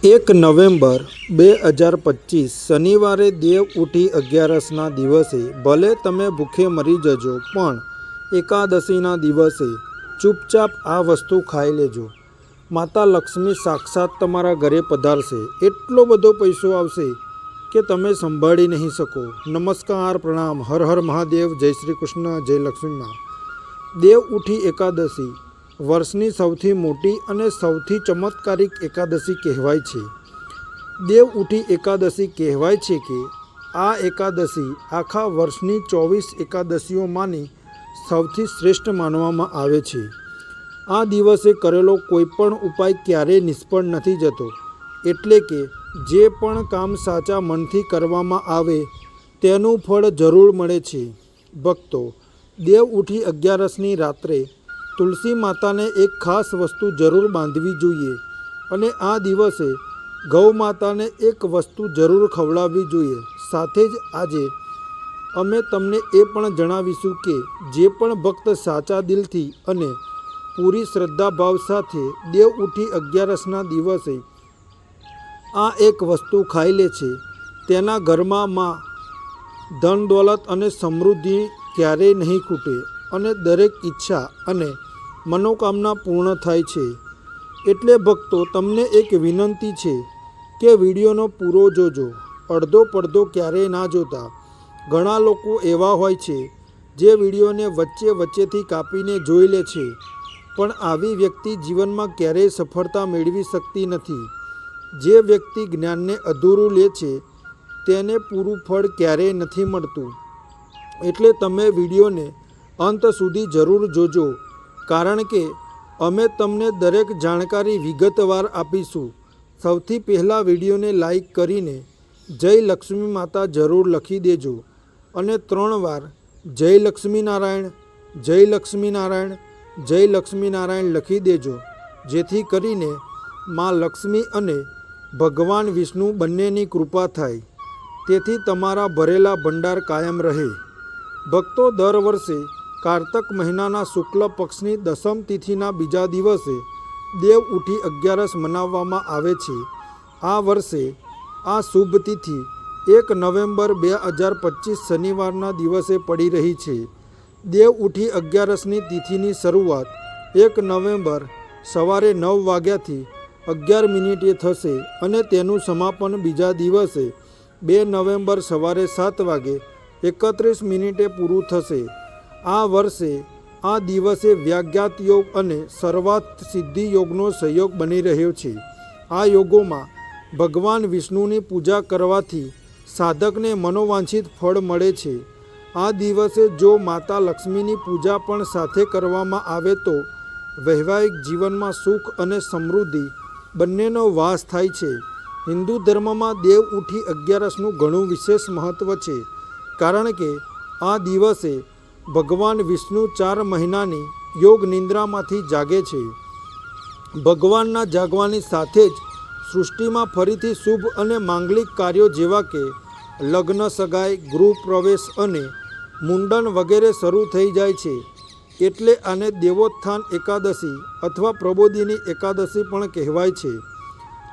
1 November 2025 શનિવારે દેવ ઉઠી 11ના દિવસે ભલે તમે ભૂખે મરી જજો, પણ એકાદશીના દિવસે ચૂપચાપ આ વસ્તુ ખાઈ લેજો. માતા લક્ષ્મી સાક્ષાત તમારા ઘરે પધારશે. એટલો બધો પૈસો આવશે કે તમે સંભાળી નહીં શકો. નમસ્કાર, પ્રણામ, હર હર મહાદેવ, જય શ્રી કૃષ્ણ, જય લક્ષ્મીમાં. દેવ ઉઠી એકાદશી વર્ષની સૌથી મોટી અને સૌથી ચમત્કારિક એકાદશી કહેવાય છે. દેવ ઉઠી એકાદશી કહેવાય છે કે આ એકાદશી આખા વર્ષની 24 એકાદશીઓમાંની સૌથી શ્રેષ્ઠ માનવામાં આવે છે. આ દિવસે કરેલો કોઈ પણ ઉપાય ક્યારેય નિષ્ફળ નથી જતો. એટલે કે જે પણ કામ સાચા મનથી કરવામાં આવે તેનું ફળ જરૂર મળે છે. ભક્તો, દેવ ઉઠી 11ની રાત્રે તુલસી માતાને એક ખાસ વસ્તુ જરૂર બાંધવી જોઈએ અને આ દિવસે ગૌ માતાને એક વસ્તુ જરૂર ખવડાવવી જોઈએ. સાથે જ આજે અમે તમને એ પણ જણાવીશું કે જે પણ ભક્ત સાચા દિલથી અને પૂરી શ્રદ્ધાભાવ સાથે દેવ ઉઠી 11ના દિવસે આ એક વસ્તુ ખાઈ લે છે, તેના ઘરમાં માં ધન દોલત અને સમૃદ્ધિ ક્યારેય નહીં ખૂટે અને દરેક ઈચ્છા અને મનોકામના પૂર્ણ થાય છે. એટલે ભક્તો, તમને એક વિનંતી છે કે વિડીયોનો પૂરો જોજો, અડધો પડધો ક્યારેય ના જોતા. ઘણા લોકો એવા હોય છે જે વિડીયોને વચ્ચેથી કાપીને જોઈ લે છે, પણ આવી વ્યક્તિ જીવનમાં ક્યારેય સફળતા મેળવી શકતી નથી. જે વ્યક્તિ જ્ઞાનને અધૂરું લે છે તેને પૂરું ફળ ક્યારેય નથી મળતું. એટલે તમે વિડીયોને અંત સુધી જરૂર જોજો, કારણ કે અમે તમને દરેક જાણકારી વિગતવાર આપીશું. સૌથી પહેલાં વિડીયોને લાઈક કરીને જય લક્ષ્મી માતા જરૂર લખી દેજો અને 3 વાર જય લક્ષ્મીનારાયણ, જય લક્ષ્મીનારાયણ, જય લક્ષ્મીનારાયણ લખી દેજો, જેથી કરીને માં લક્ષ્મી અને ભગવાન વિષ્ણુ બંનેની કૃપા થાય, તેથી તમારા ભરેલા ભંડાર કાયમ રહે. ભક્તો, દર વર્ષે કારતક મહિનાના શુક્લ પક્ષની દસમ તિથિના બીજા દિવસે દેવ ઉઠી 11 મનાવવામાં આવે છે. આ વર્ષે આ શુભ તિથિ 1 નવેમ્બર 2025 શનિવારના દિવસે પડી રહી છે. દેવ ઉઠી 11ની તિથિની શરૂઆત 1 નવેમ્બર સવારે 9 વાગ્યાથી 11 મિનિટે થશે અને તેનું સમાપન બીજા દિવસે 2 નવેમ્બર સવારે 7 વાગે 31 મિનિટે પૂરું થશે. આ વર્ષે આ દિવસે વ્યાઘાત યોગ અને સર્વાર્થ સિદ્ધિ યોગનો સહયોગ બની રહ્યો છે. આ યોગોમાં ભગવાન વિષ્ણુની પૂજા કરવાથી સાધકને મનોવાંછિત ફળ મળે છે. આ દિવસે જો માતા લક્ષ્મીની પૂજા પણ સાથે કરવામાં આવે તો વૈવાહિક જીવનમાં સુખ અને સમૃદ્ધિ બંનેનો વાસ થાય છે. હિન્દુ ધર્મમાં દેવ ઉઠી 11નું ઘણું વિશેષ મહત્ત્વ છે, કારણ કે આ દિવસે ભગવાન વિષ્ણુ 4 મહિનાની યોગ નિંદ્રામાંથી જાગે છે. ભગવાનના જાગવાની સાથે જ સૃષ્ટિમાં ફરીથી શુભ અને માંગલિક કાર્યો જેવા કે લગ્ન, સગાઈ, ગૃહ પ્રવેશ અને મુંડન વગેરે શરૂ થઈ જાય છે. એટલે આને દેવોત્થાન એકાદશી અથવા પ્રબોધિની એકાદશી પણ કહેવાય છે.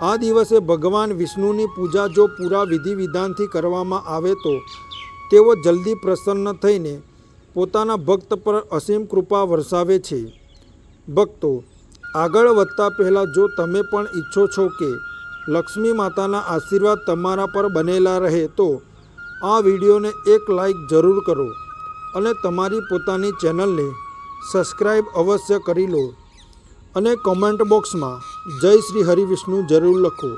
આ દિવસે ભગવાન વિષ્ણુની પૂજા જો પૂરા વિધિ વિધાનથી કરવામાં આવે તો તેઓ જલ્દી પ્રસન્ન થઈને પોતાના ભક્ત પર અસીમ કૃપા વરસાવે છે. ભક્તો, આગળ વધતા પહેલાં જો તમે પણ ઈચ્છો છો કે લક્ષ્મી માતાના આશીર્વાદ તમારા પર બનેલા રહે તો આ વિડીયોને એક લાઈક જરૂર કરો અને તમારી પોતાની ચેનલને સબસ્ક્રાઈબ અવશ્ય કરી લો અને કોમેન્ટ બોક્સમાં જય શ્રી હરિવિષ્ણુ જરૂર લખો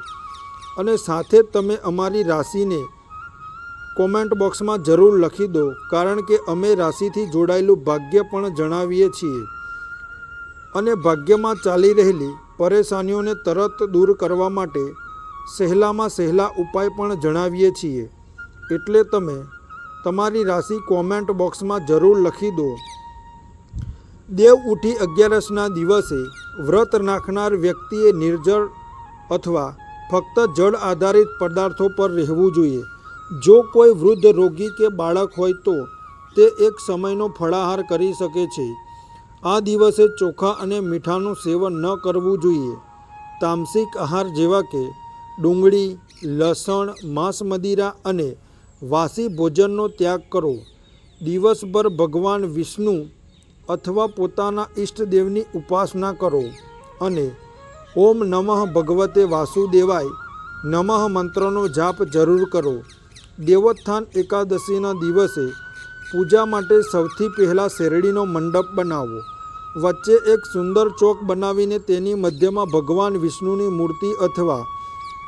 અને સાથે જ તમે અમારી રાશિને કોમેન્ટ બોક્સમાં જરૂર લખી દો, કારણ કે અમે રાશિથી જોડાયેલું ભાગ્ય પણ જણાવીએ છીએ અને ભાગ્યમાં ચાલી રહેલી પરેશાનીઓને તરત દૂર કરવા માટે સહેલામાં સહેલા ઉપાય પણ જણાવીએ છીએ. એટલે તમે તમારી રાશિ કોમેન્ટ બોક્સમાં જરૂર લખી દો. દેવ ઉઠી 11ના દિવસે વ્રત રાખનાર વ્યક્તિએ નિર્જળ અથવા ફક્ત જળ આધારિત પદાર્થો પર રહેવું જોઈએ. જો કોઈ વૃદ્ધ, રોગી કે બાળક હોય તો તે એક સમયનો ફળાહાર કરી શકે છે. આ દિવસે ચોખા અને મીઠાનું સેવન ન કરવું જોઈએ. તામસિક આહાર જેવા કે ડુંગળી, લસણ, માંસ, મદિરા અને વાસી ભોજનનો ત્યાગ કરો. દિવસભર ભગવાન વિષ્ણુ અથવા પોતાના ઈષ્ટદેવની ઉપાસના કરો અને ઓમ નમઃ ભગવતે વાસુદેવાય નમઃ મંત્રનો જાપ જરૂર કરો. દેવોત્થાન એકાદશીના દિવસે પૂજા માટે સૌથી પહેલાં શેરડીનો મંડપ બનાવો. વચ્ચે એક સુંદર ચોક બનાવીને તેની મધ્યમાં ભગવાન વિષ્ણુની મૂર્તિ અથવા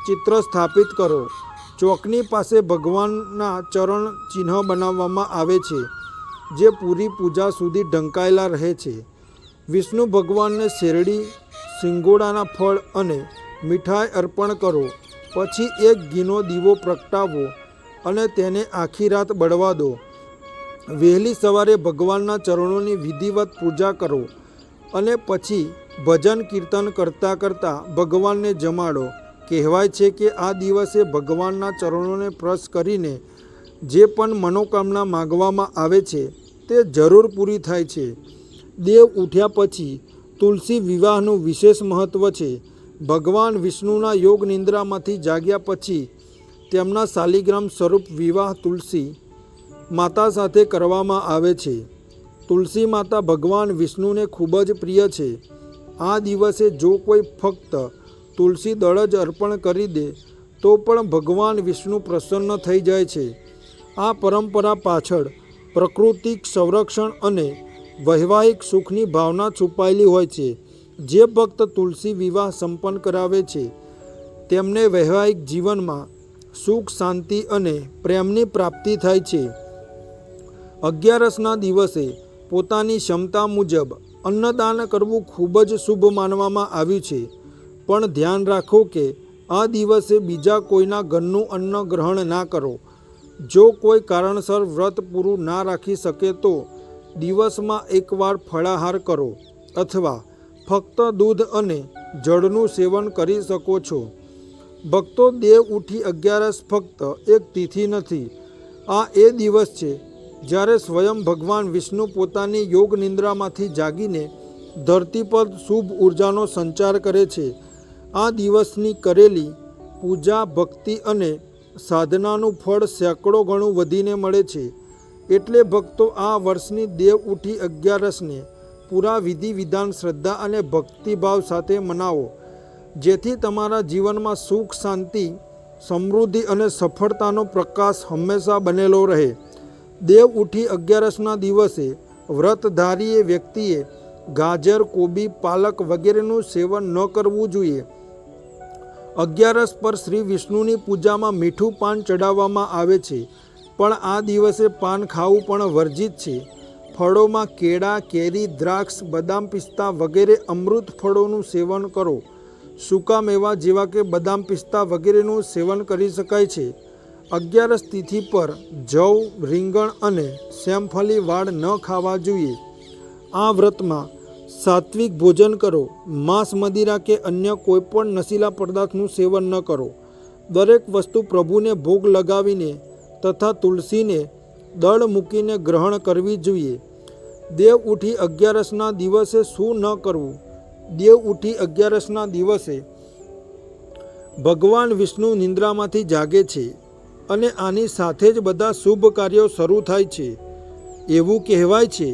ચિત્ર સ્થાપિત કરો. ચોકની પાસે ભગવાનના ચરણ ચિહ્ન બનાવવામાં આવે છે જે પૂરી પૂજા સુધી ઢંકાયેલા રહે છે. વિષ્ણુ ભગવાનને શેરડી, સિંગોડાના ફળ અને મીઠાઈ અર્પણ કરો. પછી એક ઘીનો દીવો પ્રગટાવો અને તેને આખી રાત બળવા દો. વહેલી સવારે ભગવાનના ચરણોની વિધિવત પૂજા કરો અને પછી ભજન કીર્તન કરતાં કરતાં ભગવાનને જમાડો. કહેવાય છે કે આ દિવસે ભગવાનના ચરણોને સ્પર્શ કરીને જે પણ મનોકામના માગવામાં આવે છે તે જરૂર પૂરી થાય છે. દેવ ઉઠ્યા પછી તુલસી વિવાહનું વિશેષ મહત્ત્વ છે. ભગવાન વિષ્ણુના યોગ નિંદ્રામાંથી જાગ્યા પછી તેમના શાલિગ્રામ સ્વરૂપ વિવાહ તુલસી માતા સાથે કરવામાં આવે છે. તુલસી માતા ભગવાન વિષ્ણુને ખૂબ જ પ્રિય છે. આ દિવસે જો કોઈ ફક્ત તુલસી દળ જ અર્પણ કરી દે તો પણ ભગવાન વિષ્ણુ પ્રસન્ન થઈ જાય છે. આ પરંપરા પાછળ પ્રાકૃતિક સંરક્ષણ અને વૈવાહિક સુખની ભાવના છુપાયેલી હોય છે. જે ભક્ત તુલસી વિવાહ સંપન્ન કરાવે છે તેમને વૈવાહિક જીવનમાં સુખ, શાંતિ અને પ્રેમની પ્રાપ્તિ થાય છે. અગિયારસના દિવસે પોતાની ક્ષમતા મુજબ અન્નદાન કરવું ખૂબ જ શુભ માનવામાં આવ્યું છે. પણ ધ્યાન રાખો કે આ દિવસે બીજા કોઈના ઘરનું અન્ન ગ્રહણ ના કરો. જો કોઈ કારણસર વ્રત પૂરું ના રાખી શકે તો દિવસમાં એકવાર ફળાહાર કરો અથવા ફક્ત દૂધ અને જળનું સેવન કરી શકો છો. ભક્તો, દેવ ઉઠી અગિયારસ ફક્ત એક તિથિ નથી. આ એ દિવસ છે જ્યારે સ્વયં ભગવાન વિષ્ણુ પોતાની યોગ નિંદ્રામાંથી જાગીને ધરતી પર શુભ ઉર્જાનો સંચાર કરે છે. આ દિવસની કરેલી પૂજા, ભક્તિ અને સાધનાનું ફળ સેંકડો ગણું વધીને મળે છે. એટલે ભક્તો, આ વર્ષની દેવ ઉઠી અગિયારસને પૂરા વિધિ વિધાન, શ્રદ્ધા અને ભક્તિભાવ સાથે મનાવો, જેથી તમારા જીવનમાં સુખ, શાંતિ, સમૃદ્ધિ અને સફળતાનો પ્રકાશ હંમેશા બનેલો રહે. દેવ ઉઠી અગિયારસના દિવસે વ્રતધારી વ્યક્તિએ ગાજર, કોબી, પાલક વગેરેનું સેવન ન કરવું જોઈએ. અગિયારસ પર શ્રી વિષ્ણુની પૂજામાં મીઠું પાન ચડાવવામાં આવે છે, પણ આ દિવસે પાન ખાવું પણ વર્જિત છે. ફળોમાં કેળા, કેરી, દ્રાક્ષ, બદામ, પિસ્તા વગેરે અમૃત ફળોનું સેવન કરો. સૂકા મેવા જેવા કે બદામ, પિસ્તા વગેરેનું સેવન કરી શકાય છે. અગિયારસ તિથિ પર જવ, રીંગણ અને સેમફળી વાળ ન ખાવા જોઈએ. આ વ્રતમાં સાત્વિક ભોજન કરો. માંસ, મદિરા કે અન્ય કોઈપણ નશીલા પદાર્થનું સેવન ન કરો. દરેક વસ્તુ પ્રભુને ભોગ લગાવીને તથા તુલસીને દળ મૂકીને ગ્રહણ કરવી જોઈએ. દેવ ઉઠી અગિયારસના દિવસે શું ન કરવું? દેવ ઉઠી અગિયારસના દિવસે ભગવાન વિષ્ણુ નિંદ્રામાંથી જાગે છે અને આની સાથે જ બધા શુભ કાર્યો શરૂ થાય છે. એવું કહેવાય છે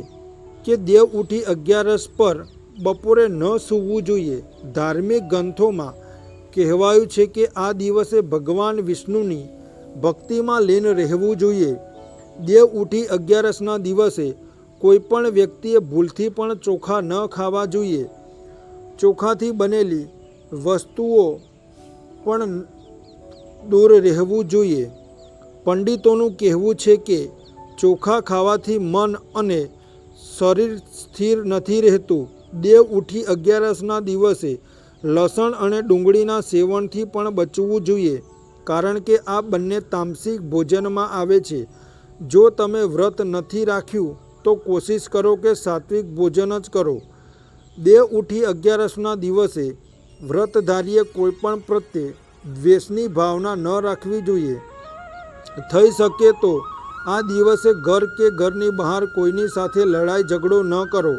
કે દેવ ઉઠી અગિયારસ પર બપોરે ન સૂવું જોઈએ. ધાર્મિક ગ્રંથોમાં કહેવાયું છે કે આ દિવસે ભગવાન વિષ્ણુની ભક્તિમાં લીન રહેવું જોઈએ. દેવ ઉઠી અગિયારસના દિવસે કોઈપણ વ્યક્તિએ ભૂલથી પણ ચોખા ન ખાવા જોઈએ. ચોખાથી બનેલી વસ્તુઓ પણ દૂર રહેવું જોઈએ. પંડિતોનું કહેવું છે કે ચોખા ખાવાથી મન અને શરીર સ્થિર નથી રહેતું. દેવ ઉઠી અગિયારસના દિવસે લસણ અને ડુંગળીના સેવનથી પણ બચવું જોઈએ, કારણ કે આ બંને તામસિક ભોજનમાં આવે છે. જો તમે વ્રત નથી રાખ્યું તો કોશિશ કરો કે સાત્વિક ભોજન જ કરો. દેવ ઉઠી અગિયારસના દિવસે વ્રતધારીએ કોઈપણ પ્રત્યે દ્વેષની ભાવના ન રાખવી જોઈએ. થઈ શકે તો આ દિવસે ઘર કે ઘરની બહાર કોઈની સાથે લડાઈ ઝઘડો ન કરો.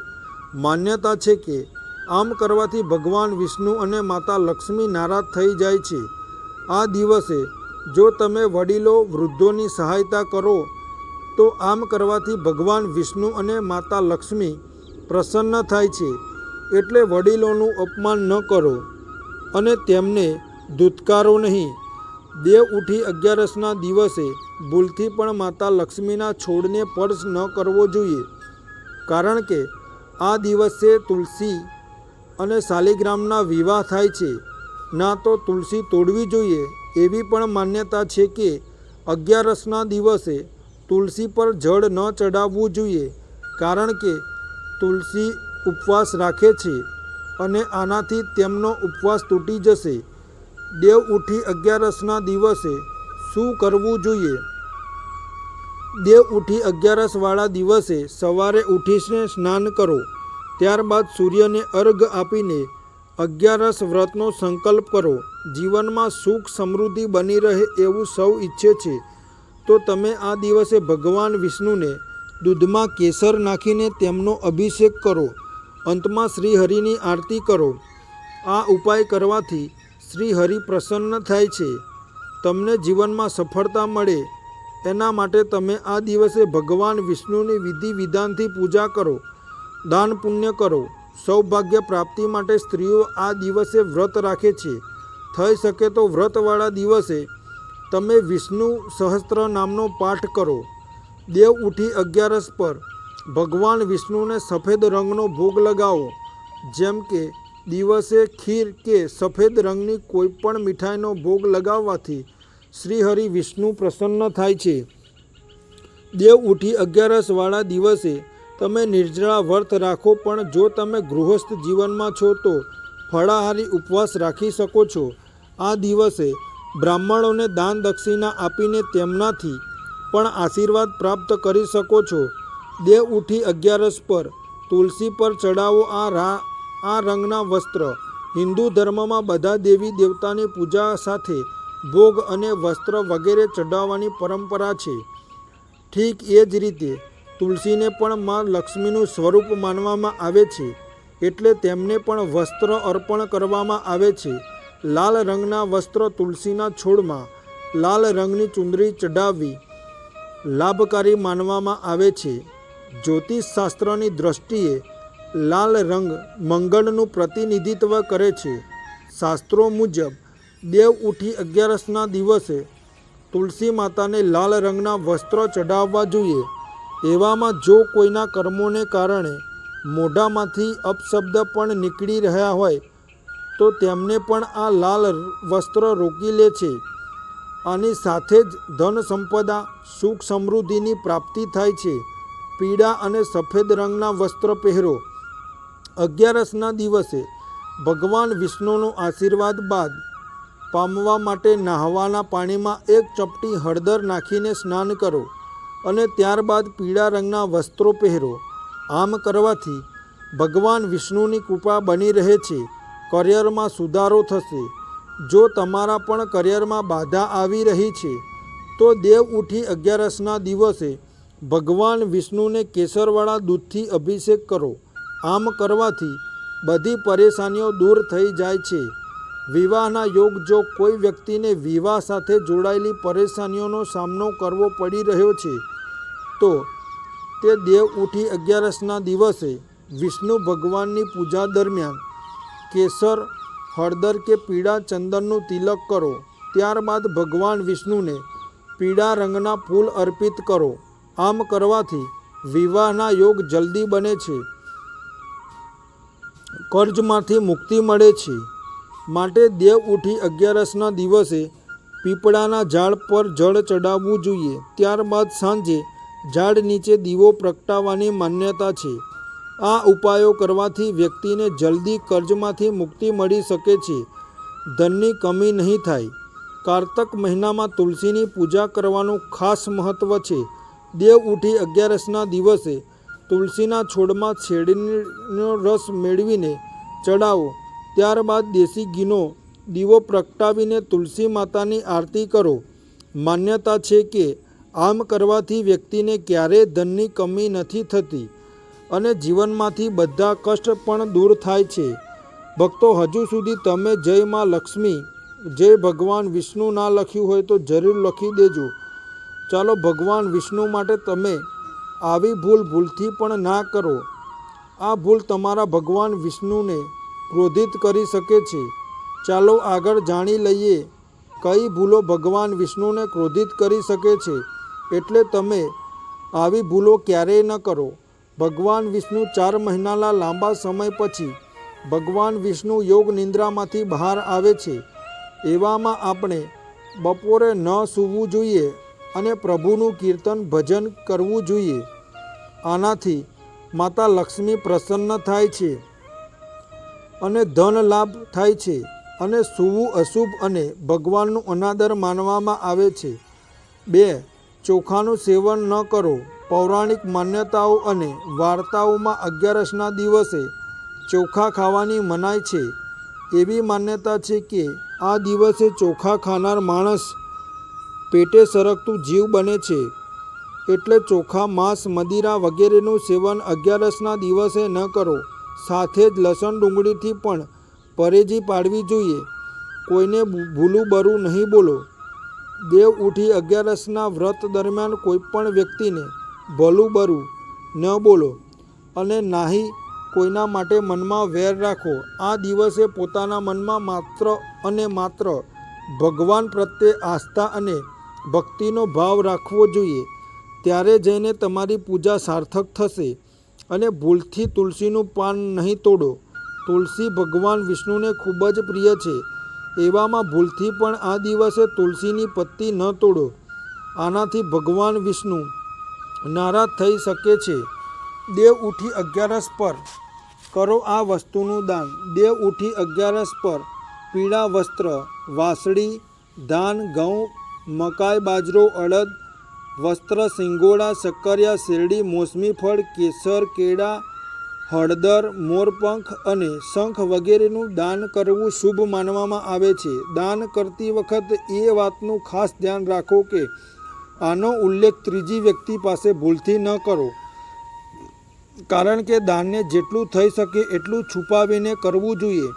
માન્યતા છે કે આમ કરવાથી ભગવાન વિષ્ણુ અને માતા લક્ષ્મી નારાજ થઈ જાય છે આ દિવસે જો તમે વડીલો વૃદ્ધોની સહાયતા કરો તો આમ કરવાથી ભગવાન વિષ્ણુ અને માતા લક્ષ્મી પ્રસન્ન થાય છે. એટલે વડીલોનું અપમાન ન કરો અને તેમને ધૂતકારો નહીં. દેવ ઉઠી 11ના દિવસે ભૂલથી પણ માતા લક્ષ્મીના છોડને સ્પર્શ ન કરવો જોઈએ, કારણ કે આ દિવસે તુલસી અને શાલિગ્રામના વિવાહ થાય છે. ના તો તુલસી તોડવી જોઈએ. એવી પણ માન્યતા છે કે 11ના દિવસે તુલસી પર જળ ન ચડાવવું જોઈએ, કારણ કે તુલસી ઉપવાસ રાખે છે અને આનાથી તેમનો ઉપવાસ તૂટી જશે. દેવ ઉઠી 11ના દિવસે શું કરવું જોઈએ? દેવ ઉઠી 11વાળા દિવસે સવારે ઉઠીને સ્નાન કરો. ત્યારબાદ સૂર્યને અર્ઘ આપીને 11 વ્રતનો સંકલ્પ કરો. જીવનમાં સુખ સમૃદ્ધિ બની રહે એવું સૌ ઈચ્છે છે, તો તમે આ દિવસે ભગવાન વિષ્ણુને દૂધમાં કેસર નાખીને તેમનો અભિષેક કરો. અંતમાં શ્રીહરિની આરતી કરો. આ ઉપાય કરવાથી શ્રીહરિ પ્રસન્ન થાય છે. તમને જીવનમાં સફળતા મળે એના માટે તમે આ દિવસે ભગવાન વિષ્ણુની વિધિ વિધાનથી પૂજા કરો, દાન પુણ્ય કરો. સૌભાગ્ય પ્રાપ્તિ માટે સ્ત્રીઓ આ દિવસે વ્રત રાખે છે. થઈ શકે તો વ્રતવાળા દિવસે તમે વિષ્ણુ સહસ્ત્ર નામનો પાઠ કરો. દેવ ઉઠી 11 પર ભગવાન વિષ્ણુને સફેદ રંગનો ભોગ લગાવો. જેમ કે દિવસે ખીર કે સફેદ રંગની કોઈપણ મીઠાઈનો ભોગ લગાવવાથી શ્રીહરિ વિષ્ણુ પ્રસન્ન થાય છે. દેવ ઉઠી 11વાળા દિવસે તમે નિર્જળા વ્રત રાખો, પણ જો તમે ગૃહસ્થ જીવનમાં છો તો ફળાહારી ઉપવાસ રાખી શકો છો. આ દિવસે બ્રાહ્મણોને દાન દક્ષિણા આપીને તેમનાથી પણ આશીર્વાદ પ્રાપ્ત કરી શકો છો. દેવ ઉઠી 11 પર તુલસી પર ચડાવો આ રંગના વસ્ત્ર. હિન્દુ ધર્મમાં બધા દેવી દેવતાની પૂજા સાથે ભોગ અને વસ્ત્ર વગેરે ચડાવવાની પરંપરા છે. ઠીક એ જ રીતે તુલસીને પણ માં લક્ષ્મીનું સ્વરૂપ માનવામાં આવે છે, એટલે તેમને પણ વસ્ત્ર અર્પણ કરવામાં આવે છે. લાલ રંગના વસ્ત્ર તુલસીના છોડમાં લાલ રંગની ચુંદડી ચડાવવી લાભકારી માનવામાં આવે છે. જ્યોતિષશાસ્ત્રની દૃષ્ટિએ લાલ રંગ મંગળનું પ્રતિનિધિત્વ કરે છે. શાસ્ત્રો મુજબ દેવ ઉઠી 11ના દિવસે તુલસી માતાને લાલ રંગના વસ્ત્રો ચડાવવા જોઈએ. એવામાં જો કોઈના કર્મોને કારણે મોઢામાંથી અપશબ્દ પણ નીકળી રહ્યા હોય તો તેમને પણ આ લાલ વસ્ત્ર રોકી લે છે. આની સાથે જ ધન સંપદા સુખ સમૃદ્ધિની પ્રાપ્તિ થાય છે. પીળા અને સફેદ રંગના વસ્ત્ર પહેરો. 11ના દિવસે ભગવાન વિષ્ણુનો આશીર્વાદ બાદ પામવા માટે નહાવાના પાણીમાં 1 ચપટી હળદર નાખીને સ્નાન કરો અને ત્યારબાદ પીળા રંગના વસ્ત્રો પહેરો. આમ કરવાથી ભગવાન વિષ્ણુની કૃપા બની રહે છે. કરિયરમાં સુધારો થશે. જો તમારા પણ કરિયરમાં બાધા આવી રહી છે તો દેવ ઉઠી 11ના દિવસે ભગવાન વિષ્ણુને કેસરવાળા દૂધથી અભિષેક કરો. આમ કરવાથી બધી પરેશાનીઓ દૂર થઈ જાય છે. વિવાહના યોગ. જો કોઈ વ્યક્તિને વિવાહ સાથે જોડાયેલી પરેશાનીઓનો સામનો કરવો પડી રહ્યો છે તો તે દેવ ઉઠી 11ના દિવસે વિષ્ણુ ભગવાનની પૂજા દરમિયાન કેસર, હળદર કે પીળા ચંદનનું તિલક કરો. ત્યારબાદ ભગવાન વિષ્ણુને પીળા રંગના ફૂલ અર્પિત કરો. આમ કરવાથી વિવાહના યોગ જલ્દી બને છે. કર્જમાંથી મુક્તિ મળે છે. માટે દેવ ઉઠી 11ના દિવસે પીપળાના ઝાડ પર જળ ચડાવવું જોઈએ. ત્યારબાદ સાંજે ઝાડ નીચે દીવો પ્રગટાવવાની માન્યતા છે. આ ઉપાયો કરવાથી વ્યક્તિને જલ્દી કર્જમાંથી મુક્તિ મળી શકે છે. ધનની કમી નહીં થાય. કારતક મહિનામાં તુલસીની પૂજા કરવાનું ખાસ મહત્ત્વ છે. દેવ ઉઠી 11ના દિવસે તુલસીના છોડમાં શેરડીનો રસ મેળવીને ચડાવો. ત્યારબાદ દેશી ઘીનો દીવો પ્રગટાવીને તુલસી માતાની આરતી કરો. માન્યતા છે કે આમ કરવાથી વ્યક્તિને ક્યારેય ધનની કમી નથી થતી અને જીવનમાંથી બધા કષ્ટ પણ દૂર થાય છે. ભક્તો, હજુ સુધી તમે જય માં લક્ષ્મી જે ભગવાન વિષ્ણુ ના લખ્યું હોય તો જરૂર લખી દેજો. ચાલો ભગવાન વિષ્ણુ માટે તમે આવી ભૂલ ભૂલથી પણ ના કરો. આ ભૂલ તમારા ભગવાન વિષ્ણુને ક્રોધિત કરી શકે છે. ચાલો આગળ જાણી લઈએ કઈ ભૂલો ભગવાન વિષ્ણુને ક્રોધિત કરી શકે છે. એટલે તમે આવી ભૂલો ક્યારેય ન કરો. ભગવાન વિષ્ણુ 4 મહિનાના લાંબા સમય પછી ભગવાન વિષ્ણુ યોગ નિંદ્રામાંથી બહાર આવે છે. એવામાં આપણે બપોરે ન સૂવું જોઈએ અને પ્રભુનું કીર્તન ભજન કરવું જોઈએ. આનાથી માતા લક્ષ્મી પ્રસન્ન થાય છે અને ધન લાભ થાય છે. અને સૂવું અશુભ અને ભગવાનનું અનાદર માનવામાં આવે છે. 2. ચોખાનું સેવન ન કરો. પૌરાણિક માન્યતાઓ અને વાર્તાઓમાં 11સના દિવસે ચોખા ખાવાની મનાઈ છે. એવી માન્યતા છે કે આ દિવસે ચોખા ખાનાર માણસ પેટે સરકતું જીવ બને છે. એટલે ચોખા, માંસ, મદિરા વગેરેનું સેવન 11સના દિવસે ન કરો. સાથે જ લસણ ડુંગળીથી પણ પરેજી પાડવી જોઈએ. કોઈને ભૂલું બરું નહીં બોલો. દેવ ઉઠી 11સના વ્રત દરમિયાન કોઈપણ વ્યક્તિને ભલું બરું ન બોલો અને નાહી કોઈના માટે મનમાં વેર રાખો. આ દિવસે પોતાના મનમાં માત્ર અને માત્ર ભગવાન પ્રત્યે આસ્થા અને ભક્તિનો ભાવ રાખવો જોઈએ. ત્યારે જઈને તમારી પૂજા સાર્થક થશે. અને ભૂલથી તુલસીનું પાન નહીં તોડો. તુલસી ભગવાન વિષ્ણુને ખૂબ જ પ્રિય છે. એવામાં ભૂલથી પણ આ દિવસે તુલસીની પત્તી ન તોડો. આનાથી ભગવાન વિષ્ણુ નારાજ થઈ શકે છે. દેવ ઉઠી 11 પર કરો આ વસ્તુનું દાન. દેવ ઉઠી 11 પર પીળા વસ્ત્ર, વાંસળી, ધાન, ઘઉં, મકાઈ, બાજરો, અડદ, વસ્ત્ર, સિંગોડા, શક્કરિયા, શેરડી, મોસમી ફળ, કેસર, કેળા, હળદર, મોરપંખ અને શંખ વગેરેનું દાન કરવું શુભ માનવામાં આવે છે. દાન કરતી વખતે એ વાતનું ખાસ ધ્યાન રાખો કે આનો ઉલ્લેખ ત્રીજી વ્યક્તિ પાસે ભૂલથી ન કરો. કારણ કે દાનને જેટલું થઈ શકે એટલું છુપાવીને કરવું જોઈએ.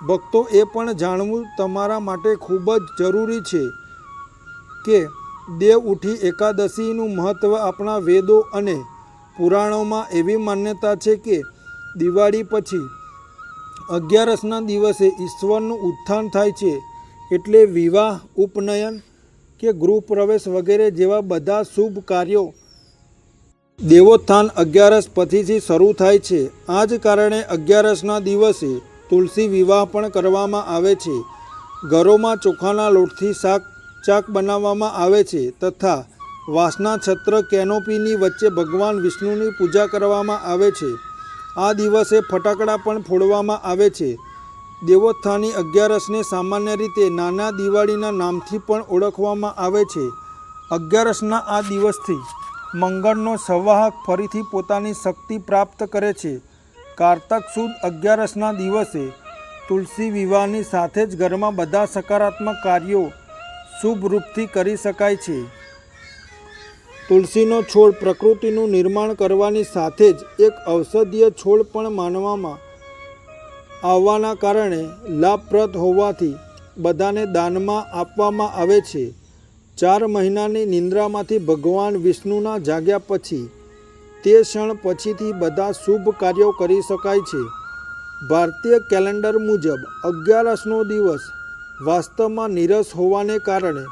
ભક્તો એ પણ જાણવું તમારા માટે ખૂબ જ જરૂરી છે કે દેવ ઉઠી એકાદશીનું મહત્ત્વ આપણા વેદો અને પુરાણોમાં એવી માન્યતા છે કે દિવાળી પછી 11સના દિવસે ઈશ્વરનું ઉત્થાન થાય છે. એટલે વિવાહ, ઉપનયન કે ગૃહ પ્રવેશ વગેરે જેવા બધા શુભ કાર્યો દેવોત્થાન 11 પછીથી શરૂ થાય છે. આ જ કારણે 11સના દિવસે તુલસી વિવાહ પણ કરવામાં આવે છે. ઘરોમાં ચોખાના લોટથી ચાક બનાવવામાં આવે છે તથા વાંસના છત્ર કેનોપીની વચ્ચે ભગવાન વિષ્ણુની પૂજા કરવામાં આવે છે. આ દિવસે ફટાકડા પણ ફોડવામાં આવે છે. દેવોત્થાની 11સને સામાન્ય રીતે નાના દિવાળીના નામથી પણ ઓળખવામાં આવે છે. 11સના આ દિવસથી મંગળનો સંવાહક ફરીથી પોતાની શક્તિ પ્રાપ્ત કરે છે. કારતક સુદ 11સના દિવસે તુલસી વિવાહની સાથે જ ઘરમાં બધા સકારાત્મક કાર્યો શુભ રૂપથી કરી શકાય છે. તુલસીનો છોડ પ્રકૃતિનું નિર્માણ કરવાની સાથે જ એક ઔષધીય છોડ પણ માનવામાં આવવાના કારણે લાભપ્રદ હોવાથી બધાને દાનમાં આપવામાં આવે છે. 4 મહિનાની નિંદ્રામાંથી ભગવાન વિષ્ણુના જાગ્યા પછી તે ક્ષણ પછીથી બધા શુભ કાર્યો કરી શકાય છે. ભારતીય કેલેન્ડર મુજબ 11સનો દિવસ વાસ્તવમાં નીરસ હોવાને કારણે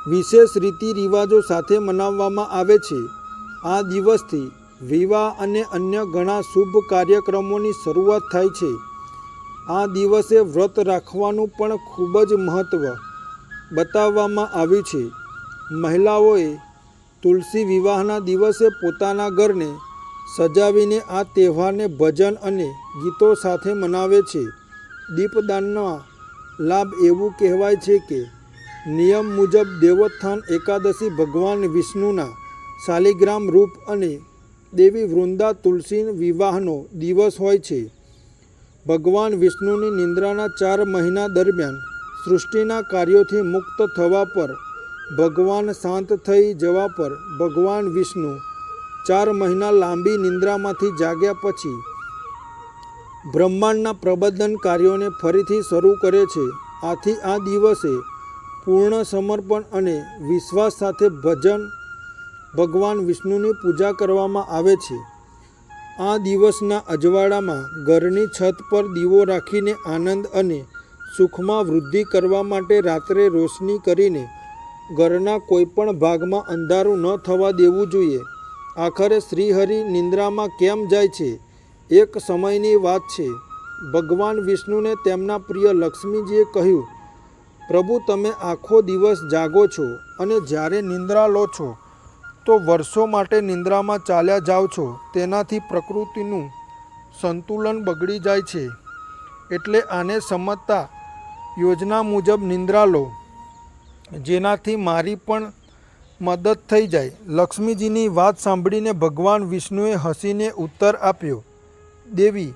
વિશેષ રીતિ રિવાજો સાથે મનાવવામાં આવે છે. આ દિવસથી વિવાહ અને અન્ય ઘણા શુભ કાર્યક્રમોની શરૂઆત થાય છે. આ દિવસે વ્રત રાખવાનું પણ ખૂબ જ મહત્ત્વ બતાવવામાં આવ્યું છે. મહિલાઓએ તુલસી વિવાહના દિવસે પોતાના ઘરને સજાવીને આ તહેવારને ભજન અને ગીતો સાથે મનાવે છે. દીપદાનના લાભ એવું કહેવાય છે કે નિયમ મુજબ દેવોત્થાન એકાદશી ભગવાન વિષ્ણુના શાલિગ્રામ રૂપ અને દેવી વૃંદા તુલસી વિવાહનો દિવસ હોય છે. ભગવાન વિષ્ણુની નિંદ્રાના 4 મહિના દરમિયાન સૃષ્ટિના કાર્યોથી મુક્ત થવા પર, ભગવાન શાંત થઈ જવા પર ભગવાન વિષ્ણુ 4 મહિના લાંબી નિંદ્રામાંથી જાગ્યા પછી બ્રહ્માંડના પ્રબંધન કાર્યોને ફરીથી શરૂ કરે છે. આથી આ દિવસે પૂર્ણ સમર્પણ અને વિશ્વાસ સાથે ભગવાન વિષ્ણુની પૂજા કરવામાં આવે છે. આ દિવસના અજવાળામાં ઘરની છત પર દીવો રાખીને આનંદ અને સુખમાં વૃદ્ધિ કરવા માટે રાત્રે રોશની કરીને ઘરના કોઈપણ ભાગમાં અંધારું ન થવા દેવું જોઈએ. આખરે શ્રીહરિ નિંદ્રામાં કેમ જાય છે? એક સમયની વાત છે. ભગવાન વિષ્ણુને તેમના પ્રિય લક્ષ્મીજીએ કહ્યું, પ્રભુ, તમે આખો દિવસ જાગો છો અને જ્યારે નિંદ્રા લો છો તો વર્ષો માટે નિંદ્રામાં ચાલ્યા જાઓ છો. તેનાથી પ્રકૃતિનું સંતુલન બગડી જાય છે. એટલે આને સમજતા યોજના મુજબ નિંદ્રા લો, જેનાથી મારી પણ મદદ થઈ જાય. લક્ષ્મીજીની વાત સાંભળીને ભગવાન વિષ્ણુએ હસીને ઉત્તર આપ્યો, દેવી,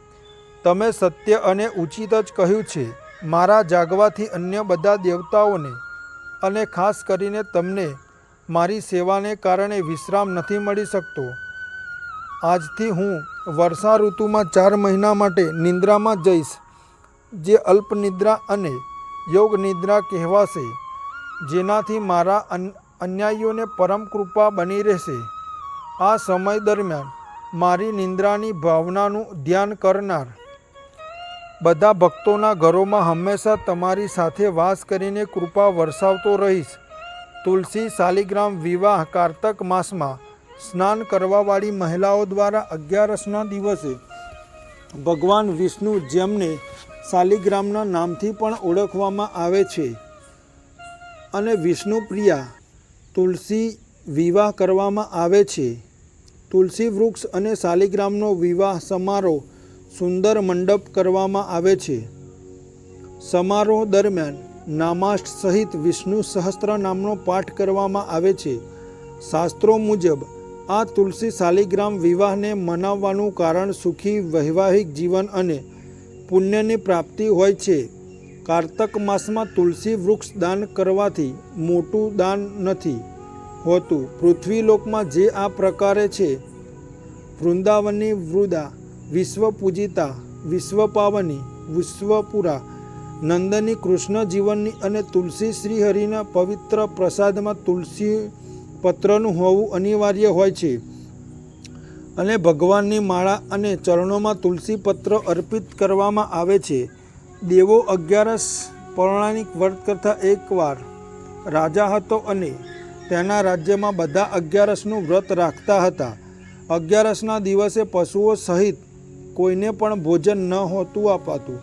તમે સત્ય અને ઉચિત જ કહ્યું છે. મારા જાગવાથી અન્ય બધા દેવતાઓને અને ખાસ કરીને તમને મારી સેવાને કારણે વિશ્રામ નથી મળી શકતો. આજથી હું વર્ષા ઋતુમાં 4 મહિના માટે નિંદ્રામાં જઈશ, જે અલ્પનિદ્રા અને યોગ નિદ્રા કહેવાશે, જેનાથી મારા અન્યાયીઓને પરમ કૃપા બની રહેશે. આ સમય દરમિયાન મારી નિંદ્રાની ભાવનાનું ધ્યાન કરનાર બધા ભક્તોના ઘરોમાં હંમેશા તમારી સાથે વાસ કરીને કૃપા વરસાવતો રહીશ. તુલસી શાલિગ્રામ વિવાહ કારતક માસમાં સ્નાન કરવાવાળી મહિલાઓ દ્વારા 11ના દિવસે ભગવાન વિષ્ણુ, જેમને શાલિગ્રામના નામથી પણ ઓળખવામાં આવે છે, અને વિષ્ણુપ્રિયા તુલસી વિવાહ કરવામાં આવે છે. તુલસી વૃક્ષ અને શાલિગ્રામનો વિવાહ સમારોહ સુંદર મંડપ કરવામાં આવે છે. સમારોહ દરમિયાન નામાષ્ટ સહિત વિષ્ણુ સહસ્ત્ર નામનો પાઠ કરવામાં આવે છે. શાસ્ત્રો મુજબ આ તુલસી શાલિગ્રામ વિવાહને મનાવવાનું કારણ સુખી વૈવાહિક જીવન અને પુણ્યની પ્રાપ્તિ હોય છે. કારતક માસમાં તુલસી વૃક્ષ દાન કરવાથી મોટું દાન નથી હોતું. પૃથ્વીલોકમાં જે આ પ્રકારે છે, વૃંદાવનની વૃંદા, વિશ્વપૂજિતા, વિશ્વપાવની, વિશ્વપુરા, નંદની કૃષ્ણ જીવનની અને તુલસી શ્રીહરિના પવિત્ર પ્રસાદમાં તુલસી પત્રનું હોવું અનિવાર્ય હોય છે. અને ભગવાનની માળા અને ચરણોમાં તુલસી પત્ર અર્પિત કરવામાં આવે છે. દેવો 11 પૌરાણિક વ્રતકથા. એકવાર રાજા હતો અને તેના રાજ્યમાં બધા 11નું વ્રત રાખતા હતા. 11ના દિવસે પશુઓ સહિત કોઈને પણ ભોજન ન હોતું અપાતું.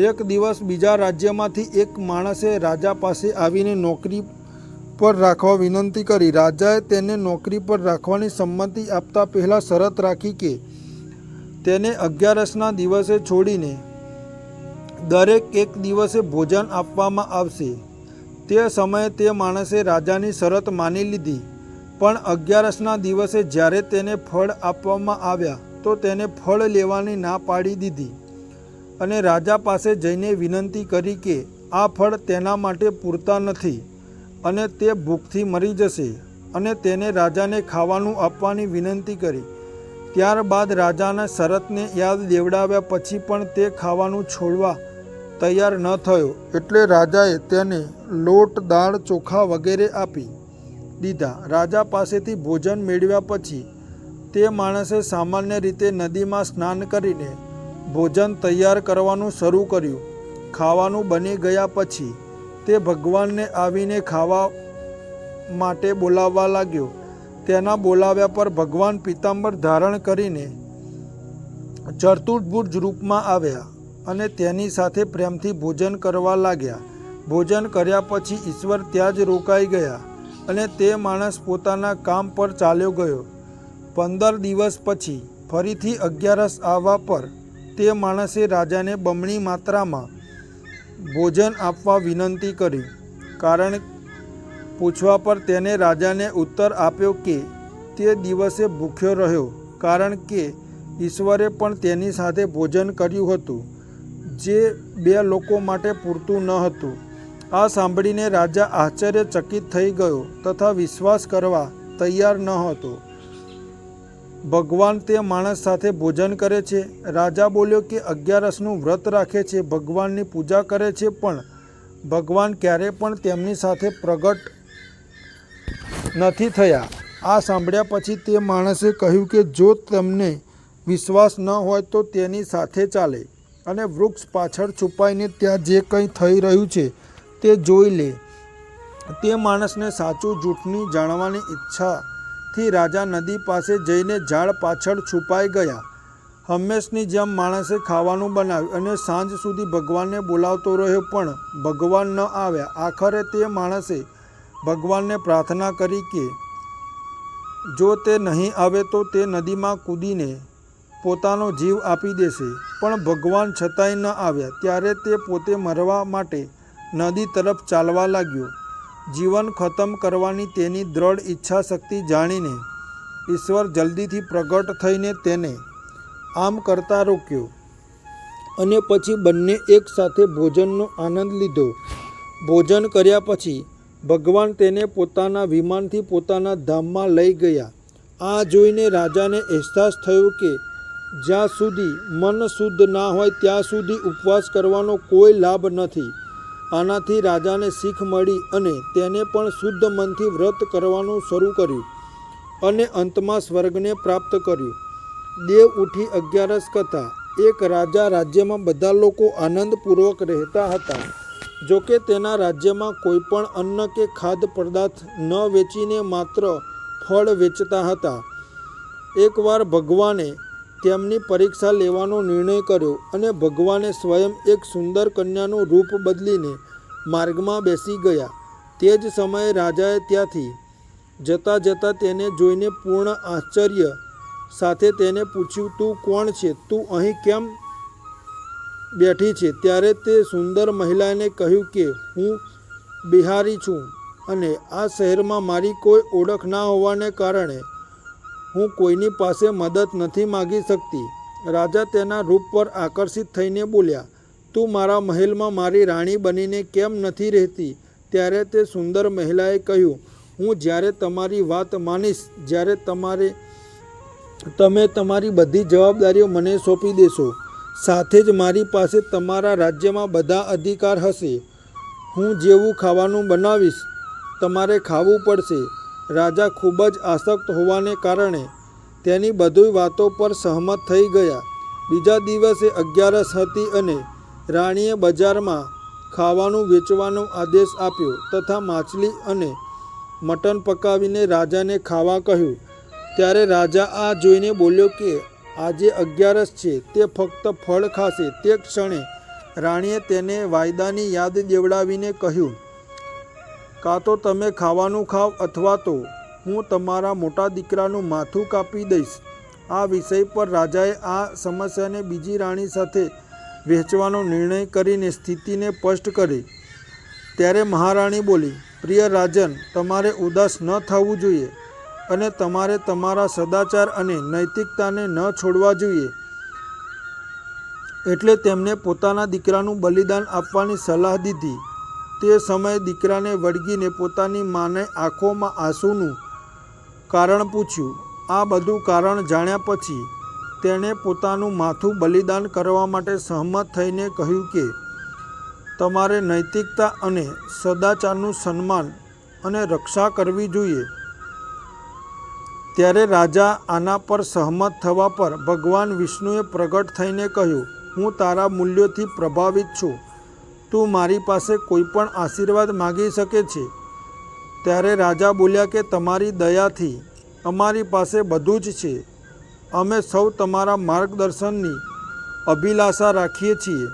એક દિવસ બીજા રાજ્યમાંથી એક માણસે રાજા પાસે આવીને નોકરી પર રાખવા વિનંતી કરી. રાજાએ તેને નોકરી પર રાખવાની સંમતિ આપતા પહેલાં શરત રાખી કે તેને 11ના દિવસે છોડીને દરેક એક દિવસે ભોજન આપવામાં આવશે. તે સમયે તે માણસે રાજાની શરત માની લીધી, પણ 11ના દિવસે જ્યારે તેને ફળ આપવામાં આવ્યા તો તેને ફળ લેવાની ના પાડી દીધી અને રાજા પાસે જઈને વિનંતી કરી કે આ ફળ તેના માટે પૂરતા નથી અને તે ભૂખથી મરી જશે, અને તેને રાજાને ખાવાનું આપવાની વિનંતી કરી. ત્યારબાદ રાજાના શરતને યાદ દેવડાવ્યા પછી પણ તે ખાવાનું છોડવા તૈયાર ન થયો. એટલે રાજાએ તેને લોટ, દાળ, ચોખા વગેરે આપી દીધા. રાજા પાસેથી ભોજન મેળવ્યા પછી તે માણસે સામાન્ય રીતે નદીમાં સ્નાન કરીને ભોજન તૈયાર કરવાનું શરૂ કર્યું. ખાવાનું બની ગયા પછી તે ભગવાનને આવીને ખાવા માટે બોલાવવા લાગ્યો. તેના બોલાવ્યા પર ભગવાન પીતાંબર ધારણ કરીને ચતુર્ભુજ રૂપમાં આવ્યા અને તેની સાથે પ્રેમથી ભોજન કરવા લાગ્યા. ભોજન કર્યા પછી ઈશ્વર ત્યાં જ રોકાઈ ગયા અને તે માણસ પોતાના કામ પર ચાલ્યો ગયો. 15 દિવસ પછી ફરીથી 11 આવવા પર તે માણસે રાજાને બમણી માત્રામાં ભોજન આપવા વિનંતી કરી. કારણ પૂછવા પર તેને રાજાને ઉત્તર આપ્યો કે તે દિવસે ભૂખ્યો રહ્યો, કારણ કે ઈશ્વરે પણ તેની સાથે ભોજન કર્યું હતું, જે 2 લોકો માટે પૂરતું ન હતું. આ સાંભળીને રાજા આશ્ચર્યચકિત થઈ ગયો તથા વિશ્વાસ કરવા તૈયાર ન હતો. ભગવાન તે માણસ સાથે ભોજન કરે છે? રાજા બોલ્યો કે 11નું વ્રત રાખે છે, ભગવાનની પૂજા કરે છે, પણ ભગવાન ક્યારેય પણ તેમની સાથે પ્રગટ નથી થયા. આ સાંભળ્યા પછી તે માણસે કહ્યું કે જો તમને વિશ્વાસ ન હોય તો તેની સાથે ચાલે અને વૃક્ષ પાછળ છુપાઈને ત્યાં જે કંઈ થઈ રહ્યું છે તે જોઈ લે. તે માણસને સાચું જૂઠની જાણવાની ઈચ્છાથી રાજા નદી પાસે જઈને ઝાડ પાછળ છુપાઈ ગયા. હંમેશની જેમ માણસે ખાવાનું બનાવ્યું અને સાંજ સુધી ભગવાનને બોલાવતો રહ્યો, પણ ભગવાન ન આવ્યા. આખરે તે માણસે ભગવાનને પ્રાર્થના કરી કે જો તે નહીં આવે તો તે નદીમાં કૂદીને પોતાનો જીવ આપી દેશે. પણ ભગવાન છતાંય ન આવ્યા. ત્યારે તે પોતે મરવા માટે નદી તરફ ચાલવા લાગ્યો. જીવન ખતમ કરવાની તેની દ્રઢ ઈચ્છા શક્તિ જાણીને ઈશ્વર જલ્દીથી પ્રગટ થઈને તેને આમ કરતા રોક્યો અને પછી બંને એકસાથે ભોજનનો આનંદ લીધો. ભોજન કર્યા પછી ભગવાન તેને પોતાના વિમાનથી પોતાના ધામમાં લઈ ગયા. આ જોઈને રાજાને અહેસાસ થયો કે જ્યાં સુધી મન શુદ્ધ ના હોય ત્યાં સુધી ઉપવાસ કરવાનો કોઈ લાભ નથી. આનાથી રાજાને શીખ મળી અને તેને પણ શુદ્ધ મનથી વ્રત કરવાનું શરૂ કર્યું અને અંતમાં સ્વર્ગને પ્રાપ્ત કર્યું. દેવ ઉઠી 11સ કથા. એક રાજા રાજ્યમાં બધા લોકો આનંદપૂર્વક રહેતા હતા. જોકે તેના રાજ્યમાં કોઈ પણ અન્ન કે ખાદ્ય પદાર્થ ન વેચીને માત્ર ફળ વેચતા હતા. એકવાર ભગવાને તેમની પરીક્ષા લેવાનો નિર્ણય કર્યો અને ભગવાને સ્વયં એક સુંદર કન્યાનું રૂપ બદલીને માર્ગમાં બેસી ગયા. તે જ સમયે રાજાએ ત્યાંથી જતાં જતાં તેને જોઈને પૂર્ણ આશ્ચર્ય સાથે તેને પૂછ્યું, તું કોણ છે? તું અહીં કેમ બેઠી છે? ત્યારે તે સુંદર મહિલાને કહ્યું કે હું બિહારી છું અને આ શહેરમાં મારી કોઈ ઓળખ ના હોવાને કારણે હું કોઈની પાસે મદદ નથી માગી શકતી. રાજા તેના રૂપ પર આકર્ષિત થઈને બોલ્યા, તું મારા મહેલમાં મારી રાણી બનીને કેમ નથી રહેતી? ત્યારે તે સુંદર મહિલાએ કહ્યું, હું જ્યારે તમારી વાત માનીશ, જ્યારે તમે તમારી બધી જવાબદારીઓ મને સોંપી દેશો, સાથે જ મારી પાસે તમારા રાજ્યમાં બધા અધિકાર હશે. હું જેવું ખાવાનું બનાવીશ તમારે ખાવું પડશે. રાજા ખૂબ જ આસક્ત હોવાને કારણે તેની બધી વાતો પર સહમત થઈ ગયા. બીજા દિવસે 11સ હતી અને રાણીએ બજારમાં ખાવાનું વેચવાનો આદેશ આપ્યો તથા માછલી અને મટન પકાવીને રાજાને ખાવા કહ્યું. ત્યારે રાજા આ જોઈને બોલ્યો કે આજે 11સ છે, તે ફક્ત ફળ ખાશે. તે ક્ષણે રાણીએ તેને વાયદાની યાદ દેવડાવીને કહ્યું, કાં તો તમે ખાવાનું ખાવ અથવા તો હું તમારા મોટા દીકરાનું માથું કાપી દઈશ. આ વિષય પર રાજાએ આ સમસ્યાને બીજી રાણી સાથે વહેંચવાનો નિર્ણય કરીને સ્થિતિને સ્પષ્ટ કરી. ત્યારે મહારાણી બોલી, પ્રિય રાજન, તમારે ઉદાસ ન થવું જોઈએ અને તમારે તમારા સદાચાર અને નૈતિકતાને ન છોડવા જોઈએ. એટલે તેમને પોતાના દીકરાનું બલિદાન આપવાની સલાહ દીધી. તે સમયે દીકરાને વળગીને પોતાની માને આંખોમાં આંસુનું કારણ પૂછ્યું. આ બધું કારણ જાણ્યા પછી તેણે પોતાનું માથું બલિદાન કરવા માટે સહમત થઈને કહ્યું કે તમારે નૈતિકતા અને સદાચારનું સન્માન અને રક્ષા કરવી જોઈએ. ત્યારે રાજા આના પર સહમત થવા પર ભગવાન વિષ્ણુએ પ્રગટ થઈને કહ્યું, હું તારા મૂલ્યોથી પ્રભાવિત છું. તું મારી પાસે કોઈ પણ આશીર્વાદ માગી શકે છે. ત્યારે રાજા બોલ્યા કે તમારી દયાથી અમારી પાસે બધું જ છે. અમે સૌ તમારા માર્ગદર્શનની અભિલાષા રાખીએ છીએ.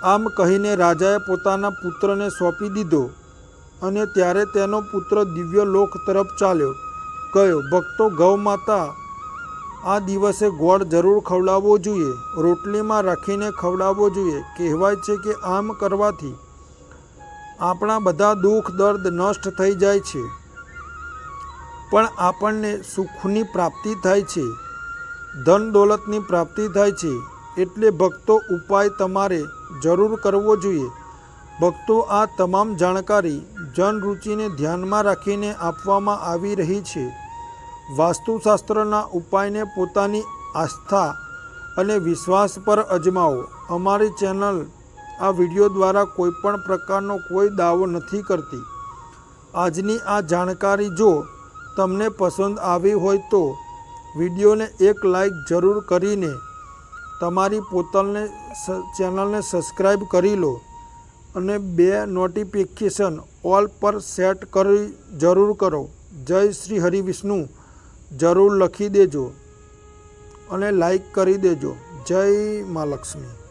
આમ કહીને રાજાએ પોતાના પુત્રને સોંપી દીધો અને ત્યારે તેનો પુત્ર દિવ્ય લોક તરફ ચાલ્યો ગયો. ભક્તો, ગૌ માતા આ દિવસે ગોળ જરૂર ખવડાવવો જોઈએ. રોટલીમાં રાખીને ખવડાવવો જોઈએ. કહેવાય છે કે આમ કરવાથી આપણા બધા દુઃખ દર્દ નષ્ટ થઈ જાય છે, પણ આપણને સુખની પ્રાપ્તિ થાય છે, ધન દોલતની પ્રાપ્તિ થાય છે. એટલે ભક્તો, ઉપાય તમારે જરૂર કરવો જોઈએ. ભક્તો, આ તમામ જાણકારી જનરુચિને ધ્યાનમાં રાખીને આપવામાં આવી રહી છે. વાસ્તુશાસ્ત્રના ઉપાયને પોતાની આસ્થા અને વિશ્વાસ પર અજમાવો. અમારી ચેનલ આ વિડીયો દ્વારા કોઈ પણ પ્રકારનો કોઈ દાવો નથી કરતી. આજની આ જાણકારી જો તમને પસંદ આવી હોય તો વિડીયોને એક લાઈક જરૂર કરીને તમારી પોતાને ચેનલને સબસ્ક્રાઈબ કરી લો અને 2 નોટિફિકેશન ઓલ પર સેટ કરી જરૂર કરો. જય શ્રી હરિવિષ્ણુ જરૂર લખી દેજો અને લાઈક કરી દેજો. જય મા લક્ષ્મી.